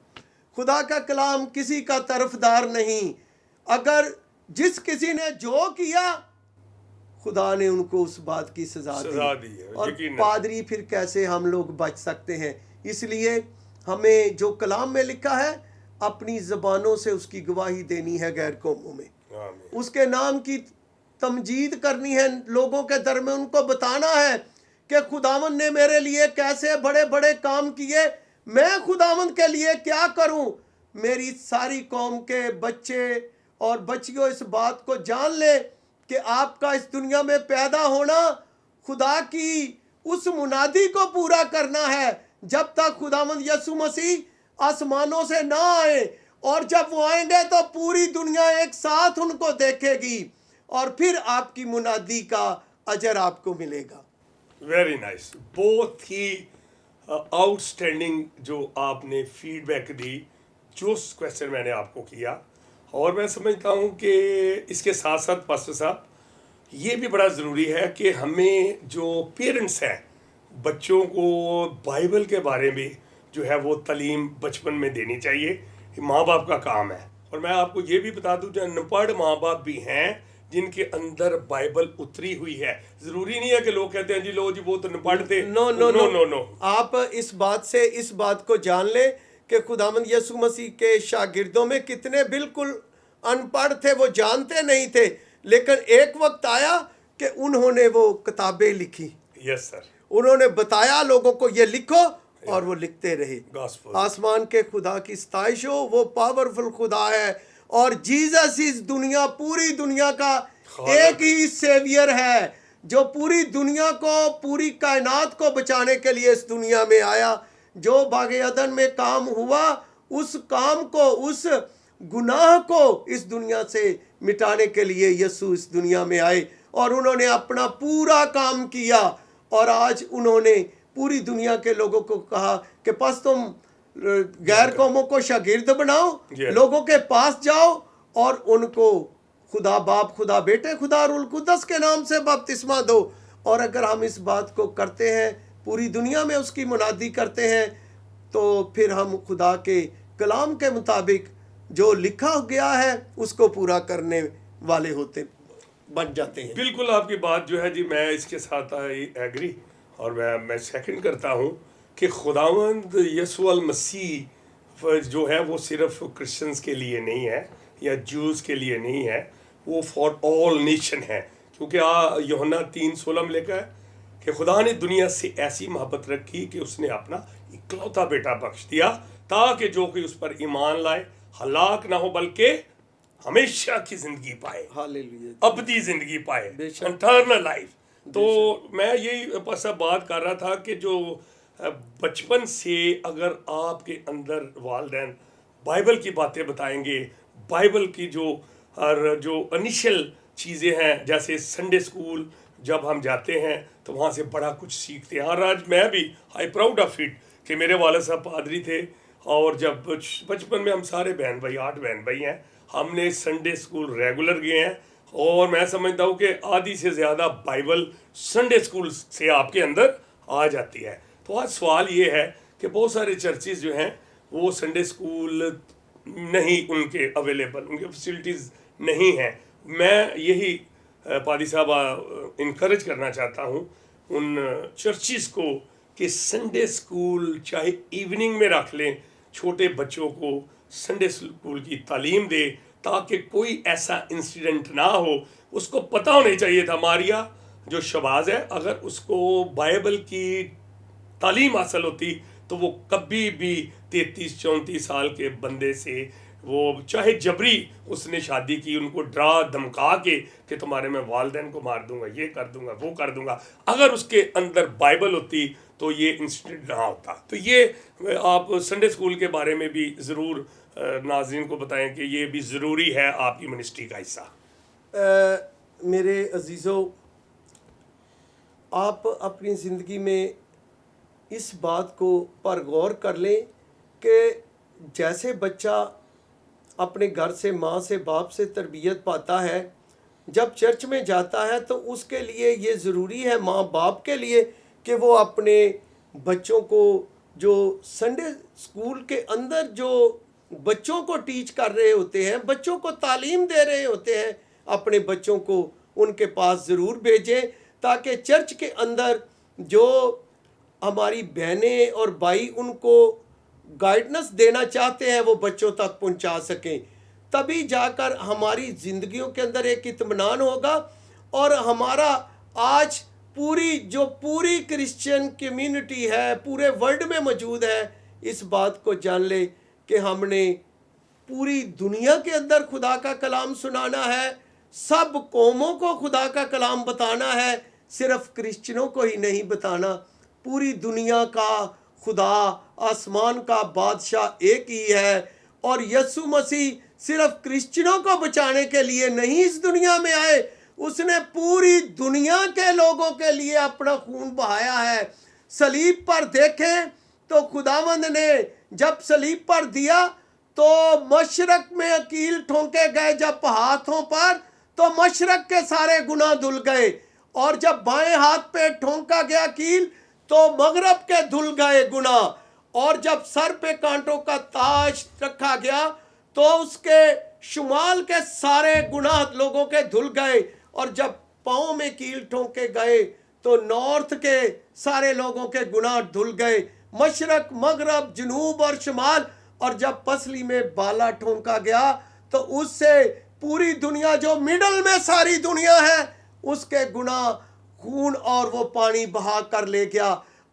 खुदा का कलाम किसी का तरफदार नहीं। अगर जिस किसी ने जो किया, खुदा ने उनको उस बात की सजा दी है, और यकीनन। पादरी फिर कैसे हम लोग बच सकते हैं। इसलिए हमें जो कलाम में लिखा है, अपनी ज़बानों से उसकी गवाही देनी है गैर कौमों में, आमीन। उसके नाम की तमजीद करनी है, लोगों के दर में उनको बताना है कि खुदावंद ने मेरे लिए कैसे बड़े बड़े काम किए, मैं खुदावंद के लिए क्या करूं। मेरी सारी कौम के बच्चे और बच्चियों इस बात को जान ले कि आपका इस दुनिया में पैदा होना खुदा की उस मुनादी को पूरा करना है, जब तक खुदावंद यसु मसीह आसमानों से ना आए। और जब वो आएंगे तो पूरी दुनिया एक साथ उनको देखेगी और फिर आपकी मुनादी का अजर आपको मिलेगा। वेरी नाइस, बहुत ही आउटस्टैंडिंग जो आपने फीडबैक दी, जो क्वेश्चन मैंने आपको किया। और मैं समझता हूँ कि इसके साथ साथ पास्टर साहब, ये भी बड़ा ज़रूरी है कि हमें जो पेरेंट्स हैं, बच्चों को बाइबल के बारे में जो है वो तालीम बचपन में देनी चाहिए। ये माँ बाप का काम है। और मैं आपको ये भी बता दूं, जो अनपढ़ माँ बाप भी हैं जिनके अंदर बाइबल उतरी हुई है। ज़रूरी नहीं है कि लोग कहते हैं जी लो जी वो तो अनपढ़ थे। No no no no no. आप इस बात से इस बात को जान ले कि खुदावंद यसु मसीह के शागिर्दों में कितने बिल्कुल अनपढ़ थे, वो जानते नहीं थे, लेकिन एक वक्त आया कि उन्होंने वो किताबें लिखी। Yes sir. उन्होंने बताया लोगों को ये लिखो, और वो लिखते रहे। Gospel. आसमान के खुदा की सताइश हो, वो पावरफुल खुदा है। और जीसस इस दुनिया, पूरी दुनिया का एक ही सेवियर है, जो पूरी दुनिया को, पूरी कायनात को बचाने के लिए इस दुनिया में आया। जो बागे अदन में काम हुआ, उस काम को, उस गुनाह को इस दुनिया से मिटाने के लिए यीशु इस दुनिया में आए और उन्होंने अपना पूरा काम किया। और आज उन्होंने पूरी दुनिया के लोगों को कहा कि बस तुम गैर कौमों को शागिर्द बनाओ, लोगों के पास जाओ और उनको खुदा बाप, खुदा बेटे, खुदा रुल कुदस के नाम से बपतिस्मा दो। और अगर हम इस बात को करते हैं, पूरी दुनिया में उसकी मुनादी करते हैं, तो फिर हम खुदा के कलाम के मुताबिक जो लिखा गया है उसको पूरा करने वाले होते बन जाते हैं। बिल्कुल आपकी बात जो है जी, मैं इसके साथ एग्री और मैं सेकंड करता हूँ कि खुदावंद यीशु मसीह जो है वो सिर्फ क्रिश्चियंस के लिए नहीं है या जूस के लिए नहीं है, वो फॉर ऑल नेशन है। क्योंकि यूहन्ना 3:16 में लिखा है कि खुदा ने दुनिया से ऐसी मोहब्बत रखी कि उसने अपना इकलौता बेटा बख्श दिया, ताकि जो कोई उस पर ईमान लाए हलाक ना हो बल्कि हमेशा की जिंदगी पाए, हालेलुया, अबदी जिंदगी पाए, बेशक। Internal life. तो मैं यही बस बात कर रहा था कि जो बचपन से अगर आपके अंदर वालिदैन बाइबल की बातें बताएंगे, बाइबल की जो इनिशियल चीज़ें हैं, जैसे संडे स्कूल जब हम जाते हैं तो वहाँ से बड़ा कुछ सीखते हैं। और आज मैं भी आई प्राउड ऑफ इट कि मेरे वाले साहब पादरी थे, और जब बचपन में हम सारे बहन भाई, 8 बहन भाई हैं, हमने संडे स्कूल रेगुलर गए हैं। और मैं समझता हूँ कि आधी से ज़्यादा बाइबल संडे स्कूल से आपके अंदर आ जाती है। तो आज सवाल ये है कि बहुत सारे चर्चेज जो हैं वो संडे स्कूल नहीं उनके अवेलेबल, उनके फैसिलिटीज़ नहीं हैं। मैं यही पादी साहब इनकरेज करना चाहता हूँ उन चर्चिज़ को कि संडे स्कूल चाहे इवनिंग में रख लें, छोटे बच्चों को संडे स्कूल की तालीम दे ताकि कोई ऐसा इंसिडेंट ना हो। उसको पता होना चाहिए था, मारिया जो शबाज है, अगर उसको बाइबल की तालीम हासिल होती तो वो कभी भी 33-34 साल के बंदे से, वो चाहे जबरी उसने शादी की, उनको डरा धमका के कि तुम्हारे मैं वालदैन को मार दूंगा, ये कर दूंगा, वो कर दूंगा, अगर उसके अंदर बाइबल होती तो ये इंसिडेंट ना होता। तो ये आप संडे स्कूल के बारे में भी ज़रूर नाज़रीन को बताएं कि ये भी ज़रूरी है आपकी मिनिस्ट्री का हिस्सा। मेरे अजीज़ों, आप अपनी ज़िंदगी में इस बात को पर गौर कर लें कि जैसे बच्चा अपने घर से, माँ से, बाप से तरबियत पाता है, जब चर्च में जाता है तो उसके लिए ये ज़रूरी है, माँ बाप के लिए, कि वो अपने बच्चों को जो संडे स्कूल के अंदर जो बच्चों को टीच कर रहे होते हैं, बच्चों को तालीम दे रहे होते हैं, अपने बच्चों को उनके पास ज़रूर भेजें ताकि चर्च के अंदर जो हमारी बहनें और भाई उनको गाइडेंस देना चाहते हैं वो बच्चों तक पहुंचा सकें। तभी जाकर हमारी ज़िंदगियों के अंदर एक इत्मीनान होगा और हमारा आज पूरी क्रिश्चियन कम्युनिटी है, पूरे वर्ल्ड में मौजूद है, इस बात को जान ले कि हमने पूरी दुनिया के अंदर खुदा का कलाम सुनाना है, सब कौमों को खुदा का कलाम बताना है, सिर्फ क्रिश्चियनों को ही नहीं बताना। पूरी दुनिया का खुदा, आसमान का बादशाह एक ही है और यीशु मसीह सिर्फ क्रिश्चियनों को बचाने के लिए नहीं इस दुनिया में आए, उसने पूरी दुनिया के लोगों के लिए अपना खून बहाया है। सलीब पर देखें तो खुदावंद ने जब सलीब पर दिया तो मशरक में अकील ठोंके गए, जब हाथों पर तो मशरक के सारे गुनाह धुल गए, और जब बाएं हाथ पे ठोंका गया कील तो मगरब के धुल गए गुनाह, और जब सर पे कांटों का ताज रखा गया तो उसके शुमाल के सारे गुनाह लोगों के धुल गए, और जब पाँव में कील ठोंके गए तो नॉर्थ के सारे लोगों के गुनाह धुल गए, मशरक, मगरब, जनूब और शुमाल, और जब पसली में बाला ठोंका गया तो उससे पूरी दुनिया, जो मिडल में सारी दुनिया है, उसके गुनाह, खून और वो पानी बहा कर ले गया।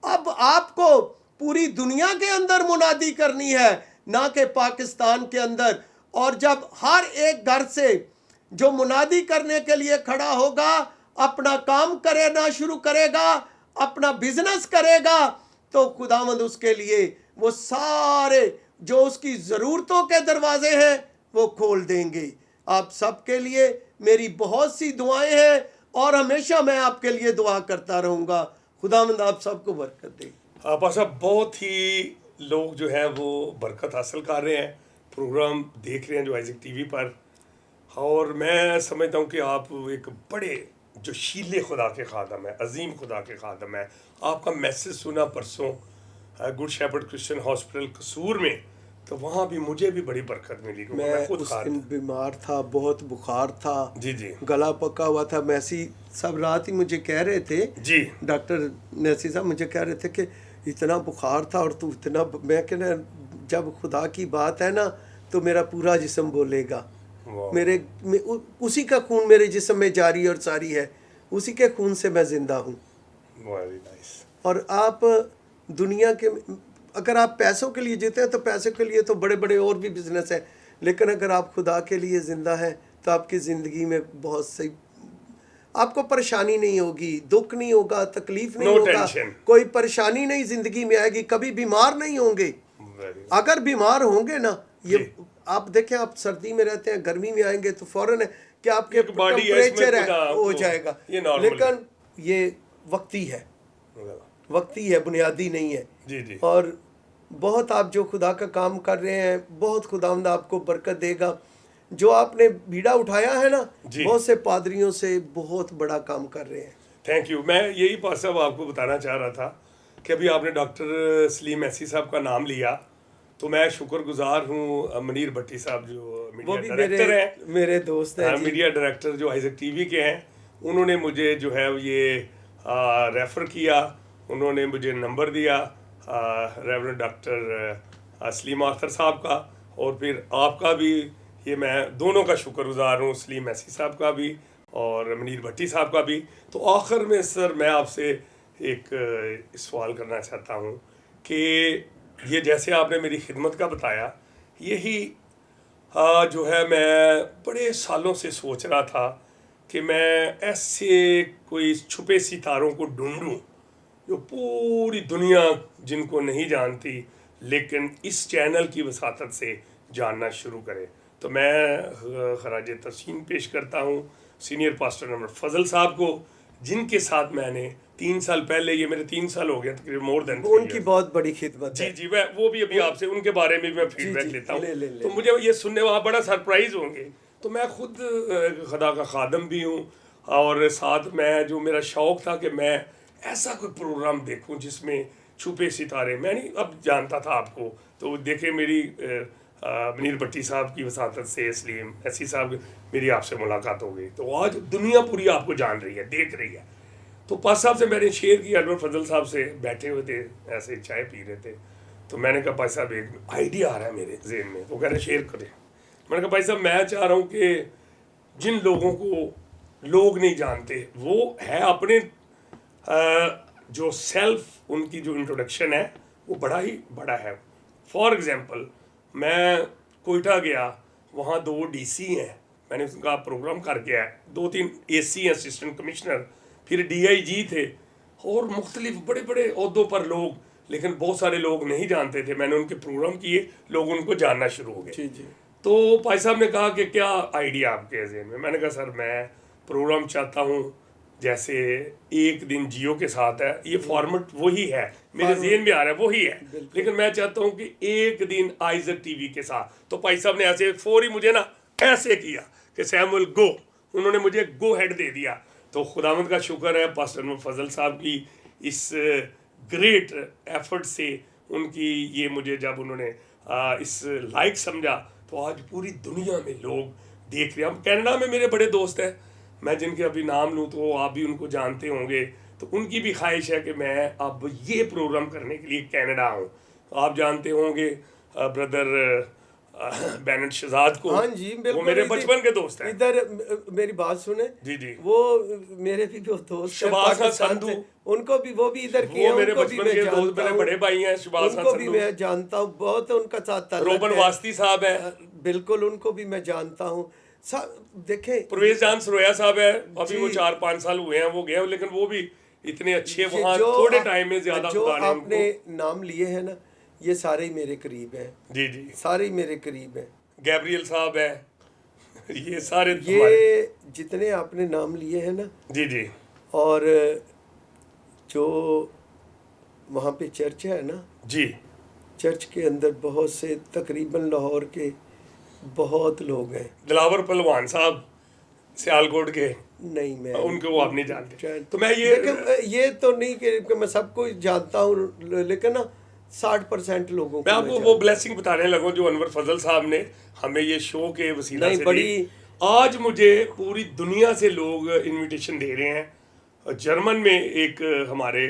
अब आपको पूरी दुनिया के अंदर मुनादी करनी है, ना कि पाकिस्तान के अंदर। और जब हर एक घर से जो मुनादी करने के लिए खड़ा होगा, अपना काम करना शुरू करेगा, अपना बिजनेस करेगा, तो खुदावंद उसके लिए वो सारे जो उसकी ज़रूरतों के दरवाजे हैं वो खोल देंगे। आप सबके लिए मेरी बहुत सी दुआएं हैं और हमेशा मैं आपके लिए दुआ करता रहूँगा। खुदावंद आप सबको बरकत दे। आपा साहब, बहुत ही लोग जो है वो बरकत हासिल कर रहे हैं, प्रोग्राम देख रहे हैं जो आइज़ेक टीवी पर, और मैं समझता हूँ कि आप एक बड़े जो शीले खुदा के खादम है, अजीम खुदा के खादम है। आपका मैसेज सुना परसों गुड शेपर्ड क्रिश्चियन हॉस्पिटल कसूर में, तो वहाँ भी मुझे भी बड़ी बरकत मिली। मैं खुद उस दिन बीमार था, बहुत बुखार था, जी जी, गला पका हुआ था। मैसी सब रात ही मुझे कह रहे थे जी, डॉक्टर नैसी साहब मुझे कह रहे थे कि इतना बुखार था और तू इतना, मैं कहना जब खुदा की बात है ना तो मेरा पूरा जिस्म बोलेगा। उसी का खून मेरे जिस्म में जारी और सारी है, उसी के खून से मैं जिंदा हूँ। Very nice. और आप दुनिया के, अगर आप पैसों के लिए जीते हैं तो पैसों के लिए तो बड़े बड़े और भी बिजनेस है, लेकिन अगर आप खुदा के लिए ज़िंदा हैं तो आपकी ज़िंदगी में बहुत सही, आपको परेशानी नहीं होगी, दुख नहीं होगा, तकलीफ नहीं होगा, कोई परेशानी नहीं ज़िंदगी में आएगी, कभी बीमार नहीं होंगे। अगर बीमार होंगे ना, ये आप देखें, आप सर्दी में रहते हैं, गर्मी में आएंगे तो फौरन है कि आपके टेम्परेचर हो जाएगा, लेकिन ये वक्ती है, बुनियादी नहीं है। जी जी। और बहुत आप जो खुदा का काम कर रहे हैं, बहुत खुदावंद आपको बरकत देगा। जो आपने बीड़ा उठाया है ना, बहुत से पादरियों से बहुत बड़ा काम कर रहे हैं। Thank you. मैं यही पास साहब आपको बताना चाह रहा था कि अभी आपने डॉक्टर सलीम मैसी साहब का नाम लिया, तो मैं शुक्रगुजार हूँ मनीर भट्टी साहब जो मीडिया डायरेक्टर हैं, मेरे दोस्त हैं, मीडिया डायरेक्टर जो आइज़ेक टीवी के हैं, उन्होंने मुझे जो है ये रेफ़र किया, उन्होंने मुझे नंबर दिया रेवरेंड डॉक्टर सलीम आखर साहब का, और फिर आपका भी ये मैं दोनों का शुक्रगुजार हूँ, सलीम ऐसी साहब का भी और मनीर भट्टी साहब का भी। तो आखिर में सर मैं आपसे एक सवाल करना चाहता हूँ कि ये जैसे आपने मेरी खिदमत का बताया, यही जो है मैं बड़े सालों से सोच रहा था कि मैं ऐसे कोई छुपे सितारों को ढूंढूं जो पूरी दुनिया जिनको नहीं जानती लेकिन इस चैनल की वसातत से जानना शुरू करे। तो मैं खराज तहसीन पेश करता हूँ सीनियर पास्टर नंबर फजल साहब को, जिनके साथ मैंने 3 साल पहले, ये मेरे 3 साल हो गए तकरीबन, मोर देन उनकी बहुत बड़ी खिदमत जी है। जी, मैं वो भी अभी आपसे उनके बारे में मैं फीडबैक लेता हूँ। तो मुझे ये सुनने में आप बड़ा सरप्राइज होंगे। तो मैं खुद खुदा का खादम भी हूँ, और साथ मैं जो मेरा शौक़ था कि मैं ऐसा कोई प्रोग्राम देखूं जिसमें छुपे सितारे, मैं नहीं अब जानता था आपको, तो देखे मेरी मनीर भट्टी साहब की वसातत से सलीम ऐसी साहब मेरी आपसे मुलाकात हो गई। तो आज दुनिया पूरी आपको जान रही है, देख रही है। तो पास साहब से मैंने शेयर किया, अनवर फजल साहब से बैठे हुए थे, ऐसे चाय पी रहे थे, तो मैंने कहा भाई साहब एक आइडिया आ रहा है मेरे जहन में, वो कह रहे शेयर करें। मैंने कहा भाई साहब मैं चाह रहा हूँ कि जिन लोगों को लोग नहीं जानते वो है अपने जो सेल्फ, उनकी जो इंट्रोडक्शन है वो बड़ा ही बड़ा है। फॉर एग्जांपल मैं कोयटा गया, वहाँ 2 डीसी हैं, मैंने उनका प्रोग्राम करके आया, 2-3 एसी असिस्टेंट कमिश्नर, फिर डीआईजी थे, और मुख्तलिफ बड़े बड़े ओहदों पर लोग, लेकिन बहुत सारे लोग नहीं जानते थे। मैंने उनके प्रोग्राम किए, लोग उनको जानना शुरू हो गए। जी जी। तो भाई साहब ने कहा कि क्या आइडिया आपके जहन में? मैंने कहा सर मैं प्रोग्राम चाहता हूँ जैसे एक दिन जियो के साथ है, ये फॉर्मेट वही है, मेरे जहन में आ रहा है वही है, लेकिन मैं चाहता हूँ कि एक दिन आइजक टीवी के साथ। तो भाई साहब ने ऐसे फौरी मुझे ना ऐसे किया कि सैमुअल गो, उन्होंने मुझे गो हेड दे दिया। तो खुदावंद का शुक्र है पास्टर फजल साहब की इस ग्रेट एफर्ट से, उनकी ये मुझे जब उन्होंने इस लाइक समझा, तो आज पूरी दुनिया में लोग देख रहे हैं। हम कनाडा में मेरे बड़े दोस्त हैं, मैं जिनके अभी नाम लूँ तो आप भी उनको जानते होंगे, तो उनकी भी ख्वाहिश है कि मैं अब ये प्रोग्राम करने के लिए कनाडा आऊँ। आप जानते होंगे ब्रदर बैनट शहजाद को, हाँ जी, वो मेरे बचपन के दोस्त हैं। इधर मेरी बात सुने जी जी, वो मेरे भी जो दोस्त हैं शबाज पाकिस्तान संधू, से, उनको भी वो भी इधर के वो हैं, मेरे उनको भी बचपन मैं के दोस्त, जानता मेरे हूँ, बड़े भाई हैं शबाज उनको भी संधू। मैं जानता हूँ, बहुत उनका साथ ताल्लुक रोबन है। वास्ती साहब है, बिल्कुल उनको भी मैं जानता हूँ। देखें, परवेज जान सरोया साहब है, अभी वो 4-5 साल हुए हैं वो गए, लेकिन वो भी इतने अच्छे वहाँ थोड़े टाइम में ज्यादा जो खुदा ने आपने उनको। नाम लिए हैं ना, ये सारे ही मेरे करीब हैं, जी जी, सारे ही मेरे करीब हैं। गैब्रियल साहब है, ये सारे ये जितने आपने नाम लिए हैं ना, जी जी और जो वहाँ पे चर्च है ना, जी, चर्च के अंदर बहुत से, तकरीबन लाहौर के बहुत लोग हैं। दिलावर पहलवान साहब सियालकोट के, नहीं, मैं उनको वो आप नहीं जानते। तो मैं ये ये तो नहीं कि मैं सबको जानता हूँ, लेकिन ना 60% लोगों को मैं आपको वो ब्लेसिंग बताने लगूं जो अनवर फजल साहब ने हमें ये शो के वसीला से दी। आज मुझे पूरी दुनिया से लोग इनविटेशन दे रहे हैं। जर्मन में एक हमारे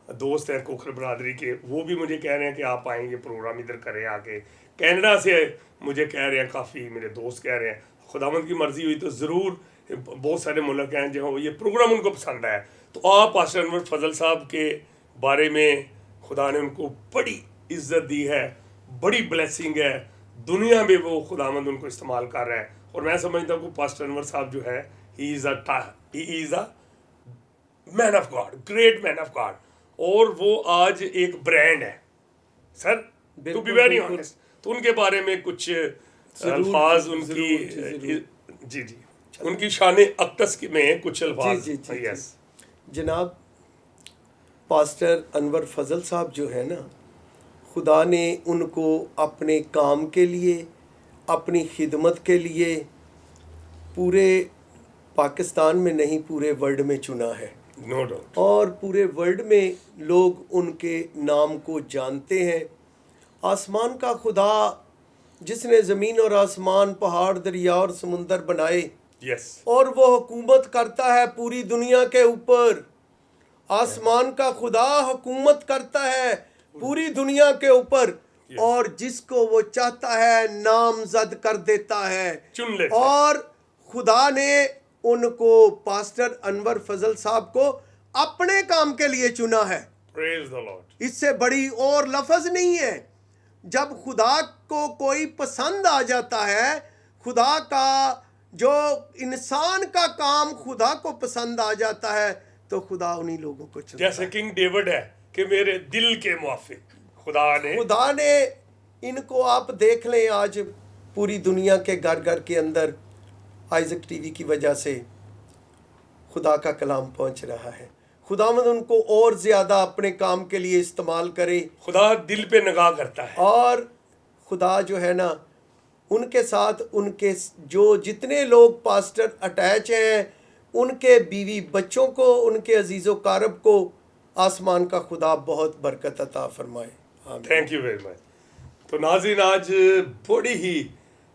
दोस्त हैं कोखर बरादरी के, वो भी मुझे कह रहे हैं कि आप आएंगे प्रोग्राम इधर करें आके। कनाडा से मुझे कह रहे हैं, काफ़ी मेरे दोस्त कह रहे हैं, खुदावंद की मर्जी हुई तो ज़रूर, बहुत सारे मुल्क हैं जहाँ ये प्रोग्राम उनको पसंद आया। तो आप पास्टर अनवर फजल साहब के बारे में, खुदा ने उनको बड़ी इज्जत दी है, बड़ी ब्लेसिंग है, दुनिया में वो खुदावंद उनको इस्तेमाल कर रहा है। और मैं समझता हूँ कि पास्टर अनवर साहब जो है, he is a man of God, great man of God, और वो आज एक ब्रांड है sir, to be very honest. तो उनके बारे में कुछ अल्फाज उनकी, जी जी, उनकी शान अक्तस में कुछ अल्फाज। यस जनाब, पास्टर अनवर फजल साहब जो है ना, खुदा ने उनको अपने काम के लिए, अपनी खिदमत के लिए पूरे पाकिस्तान में नहीं, पूरे वर्ल्ड में चुना है। No doubt. और पूरे वर्ल्ड में लोग उनके नाम को जानते हैं। आसमान का खुदा जिसने ज़मीन और आसमान, पहाड़, दरिया और समुंदर बनाए, यस, और वो हुकूमत करता है पूरी दुनिया के ऊपर। आसमान का खुदा हुकूमत करता है पूरी दुनिया के ऊपर, और जिसको वो चाहता है नामजद कर देता है। चुन लेता है। और खुदा ने उनको, पास्टर अनवर फजल साहब को, अपने काम के लिए चुना है। Praise the Lord. इससे बड़ी और लफ्ज नहीं है। जब खुदा को कोई पसंद आ जाता है, खुदा का जो इंसान का काम खुदा को पसंद आ जाता है, तो खुदा उन्हीं लोगों को चुनता जैसे है। किंग डेविड है कि मेरे दिल के मुआफिक खुदा ने इनको, आप देख लें, आज पूरी दुनिया के घर घर के अंदर आइजक टीवी की वजह से खुदा का कलाम पहुंच रहा है। खुदावंद उनको और ज़्यादा अपने काम के लिए इस्तेमाल करे। खुदा दिल पे निगाह करता है। और खुदा जो है ना, उनके साथ उनके जो जितने लोग पास्टर अटैच हैं, उनके बीवी बच्चों को, उनके अजीज़ो कारब को आसमान का खुदा बहुत बरकत अता फरमाए। Thank you very much. तो नाज़रीन, आज बड़ी ही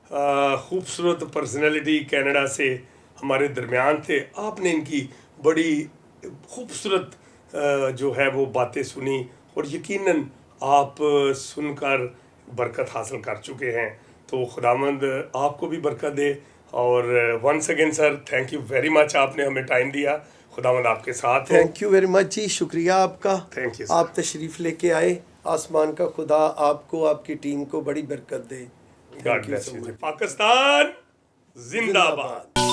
खूबसूरत पर्सनैलिटी कनाडा से हमारे दरमियान थे। आपने इनकी बड़ी खूबसूरत जो है वो बातें सुनी, और यकीनन आप सुनकर बरकत हासिल कर चुके हैं। तो खुदावंद आपको भी बरकत दे। और once again sir, thank you very much, आपने हमें टाइम दिया। खुदावंद आपके साथ हो। थैंक यू वेरी मच जी, शुक्रिया आपका। Thank you. आप तशरीफ़ लेके आए। आसमान का खुदा आपको, आपकी टीम को बड़ी बरकत दे। God bless you. पाकिस्तान जिंदाबाद।